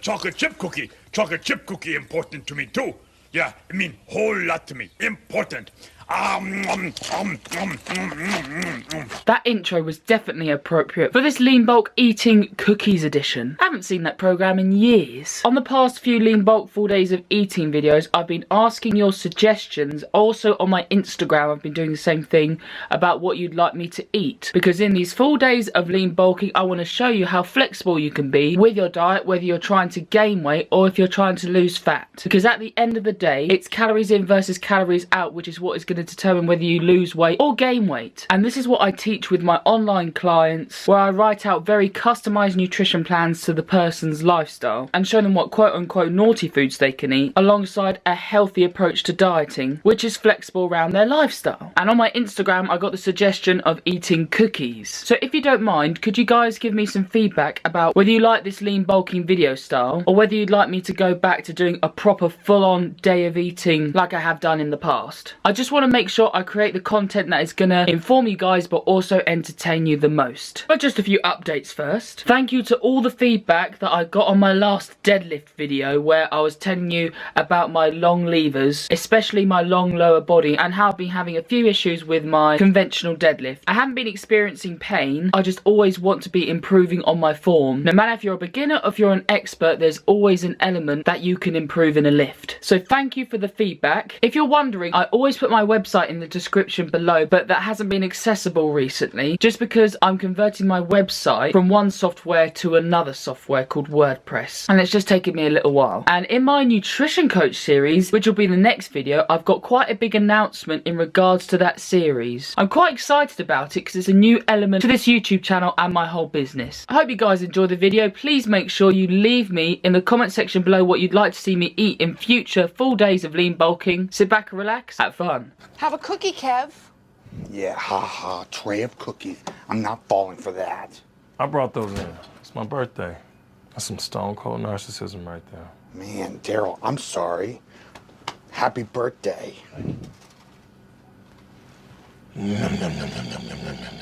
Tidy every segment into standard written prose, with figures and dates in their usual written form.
chocolate chip cookie. Chocolate chip cookie important to me too. Yeah, I mean, whole lot to me. Important. That intro was definitely appropriate for this Lean Bulk Eating Cookies edition. I haven't seen that program in years. On the past few Lean Bulk 4 days of eating videos, I've been asking your suggestions. Also on my Instagram, I've been doing the same thing about what you'd like me to eat. Because in these 4 days of lean bulking, I want to show you how flexible you can be with your diet, whether you're trying to gain weight or if you're trying to lose fat. Because at the end of the day, it's calories in versus calories out, which is what is going to determine whether you lose weight or gain weight. And this is what I teach with my online clients, where I write out very customized nutrition plans to the person's lifestyle and show them what quote unquote naughty foods they can eat alongside a healthy approach to dieting, which is flexible around their lifestyle. And on my Instagram, I got the suggestion of eating cookies. So if you don't mind, could you guys give me some feedback about whether you like this lean bulking video style or whether you'd like me to go back to doing a proper full-on day of eating like I have done in the past. I just want to make sure I create the content that is gonna inform you guys but also entertain you the most. But just a few updates first. Thank you to all the feedback that I got on my last deadlift video, where I was telling you about my long levers, especially my long lower body, and how I've been having a few issues with my conventional deadlift. I haven't been experiencing pain, I just always want to be improving on my form. No matter if you're a beginner or if you're an expert, there's always an element that you can improve in a lift. So thank you for the feedback. If you're wondering, I always put my website in the description below, but that hasn't been accessible recently just because I'm converting my website from one software to another software called WordPress, and it's just taken me a little while. And in my nutrition coach series, which will be the next video, I've got quite a big announcement in regards to that series. I'm quite excited about it because it's a new element to this YouTube channel and my whole business. I hope you guys enjoy the video. Please make sure you leave me in the comment section below what you'd like to see me eat in future full days of lean bulking. Sit back and relax, have fun. Have a cookie, Kev. Yeah, haha, tray of cookies. I'm not falling for that. I brought those in. It's my birthday. That's some stone cold narcissism right there. Man, Daryl, I'm sorry. Happy birthday. Nom, nom, nom, nom, nom, nom, nom, nom, nom.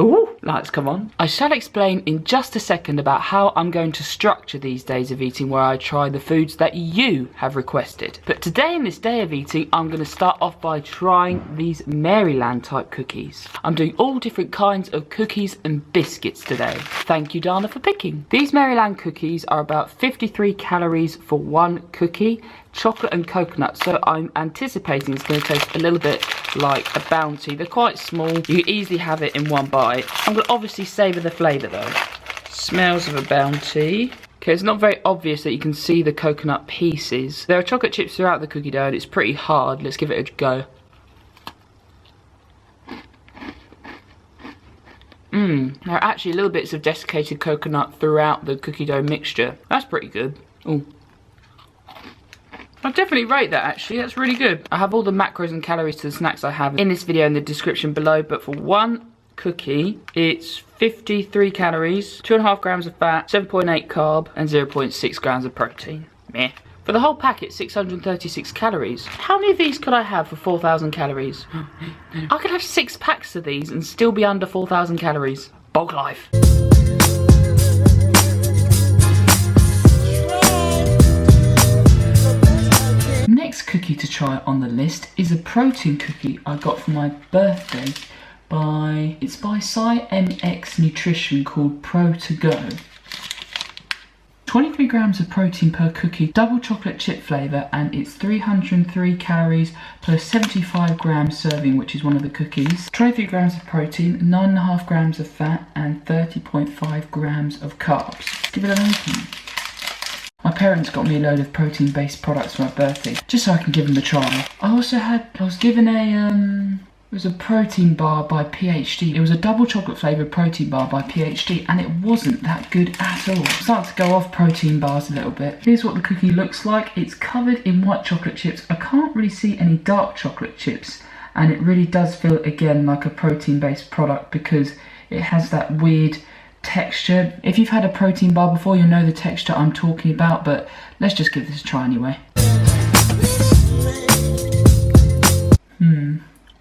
Ooh, lights come on. I shall explain in just a second about how I'm going to structure these days of eating, where I try the foods that you have requested. But today in this day of eating, I'm going to start off by trying these Maryland type cookies. I'm doing all different kinds of cookies and biscuits today. Thank you, Dana, for picking. These Maryland cookies are about 53 calories for one cookie. Chocolate and coconut, so I'm anticipating it's going to taste a little bit like a Bounty. They're quite small, you can easily have it in one bite. I'm going to obviously savour the flavour though. Smells of a Bounty. Okay, it's not very obvious that you can see the coconut pieces. There are chocolate chips throughout the cookie dough and it's pretty hard. Let's give it a go. There are actually little bits of desiccated coconut throughout the cookie dough mixture. That's pretty good. Ooh. I'd definitely rate that actually, that's really good. I have all the macros and calories to the snacks I have in this video in the description below, but for one cookie, it's 53 calories, 2.5 grams of fat, 7.8 carb, and 0.6 grams of protein. Meh. For the whole packet, 636 calories. How many of these could I have for 4,000 calories? I could have 6 packs of these and still be under 4,000 calories. Bulk life. Next cookie to try on the list is a protein cookie I got for my birthday it's by MX Nutrition, called Pro To Go. 23 grams of protein per cookie, double chocolate chip flavour, and it's 303 calories per 75 grams serving, which is one of the cookies. 23 grams of protein, 9.5 grams of fat, and 30.5 grams of carbs. Give it an open. My parents got me a load of protein-based products for my birthday, just so I can give them a try. I was given it was a protein bar by PhD. It was a double chocolate flavoured protein bar by PhD, and it wasn't that good at all. I'm starting to go off protein bars a little bit. Here's what the cookie looks like. It's covered in white chocolate chips. I can't really see any dark chocolate chips, and it really does feel, again, like a protein-based product because it has that weird texture. If you've had a protein bar before, you'll know the texture I'm talking about, but let's just give this a try anyway.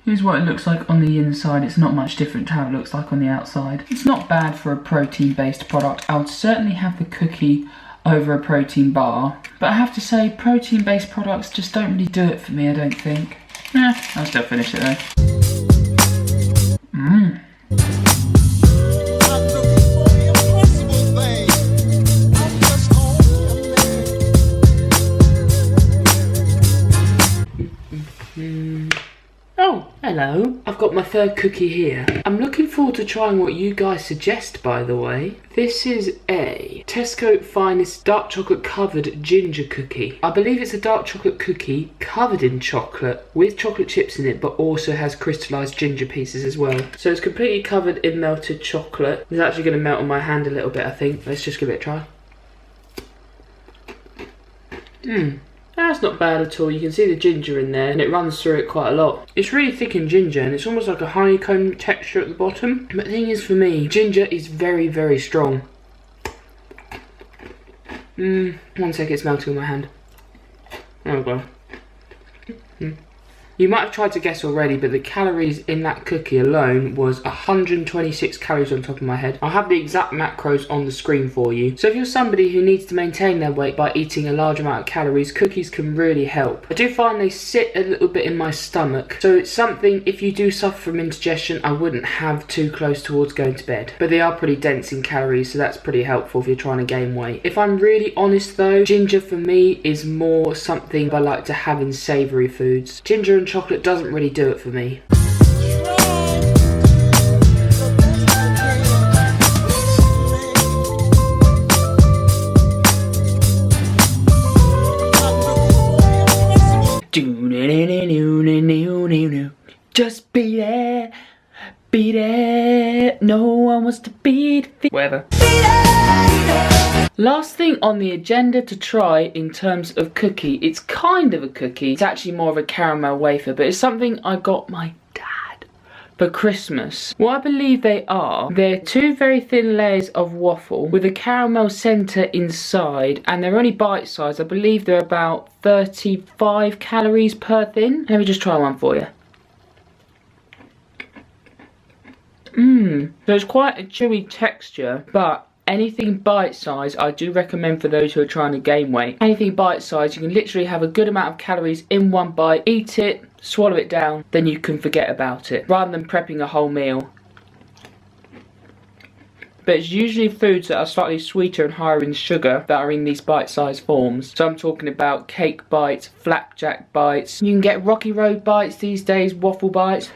Here's what it looks like on the inside. It's not much different to how it looks like on the outside. It's not bad for a protein-based product. I would certainly have the cookie over a protein bar. But I have to say, protein-based products just don't really do it for me, I don't think. I'll still finish it though. Mmm. Oh, hello. I've got my third cookie here. I'm looking forward to trying what you guys suggest, by the way. This is a Tesco Finest dark chocolate covered ginger cookie. I believe it's a dark chocolate cookie covered in chocolate with chocolate chips in it, but also has crystallized ginger pieces as well. So it's completely covered in melted chocolate. It's actually going to melt on my hand a little bit, I think. Let's just give it a try. That's not bad at all. You can see the ginger in there and it runs through it quite a lot. It's really thick in ginger and it's almost like a honeycomb texture at the bottom. But the thing is, for me, ginger is very, very strong. 1 sec, it's melting on my hand. Oh god. You might have tried to guess already, but the calories in that cookie alone was 126 calories on top of my head. I'll have the exact macros on the screen for you. So if you're somebody who needs to maintain their weight by eating a large amount of calories, cookies can really help. I do find they sit a little bit in my stomach, so it's something, if you do suffer from indigestion, I wouldn't have too close towards going to bed. But they are pretty dense in calories, so that's pretty helpful if you're trying to gain weight. If I'm really honest though, ginger for me is more something I like to have in savoury foods. Ginger and chocolate doesn't really do it for me. Just be there, no one wants to beat it. Whatever. Last thing on the agenda to try in terms of cookie, it's kind of a cookie, it's actually more of a caramel wafer, but it's something I got my dad for Christmas. What I believe they are, they're 2 very thin layers of waffle with a caramel centre inside, and they're only bite sized. I believe they're about 35 calories per thin. Let me just try one for you. So it's quite a chewy texture, but anything bite-sized I do recommend for those who are trying to gain weight. Anything bite-sized, you can literally have a good amount of calories in one bite, eat it, swallow it down, then you can forget about it, rather than prepping a whole meal. But it's usually foods that are slightly sweeter and higher in sugar that are in these bite-sized forms. So I'm talking about cake bites, flapjack bites. You can get Rocky Road bites these days, waffle bites.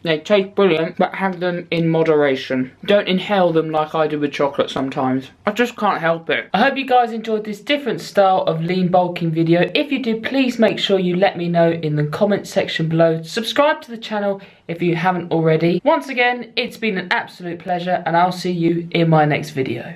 They taste brilliant, but have them in moderation. Don't inhale them like I do with chocolate sometimes. I just can't help it. I hope you guys enjoyed this different style of lean bulking video. If you did, please make sure you let me know in the comment section below. Subscribe to the channel if you haven't already. Once again, it's been an absolute pleasure, and I'll see you in my next video.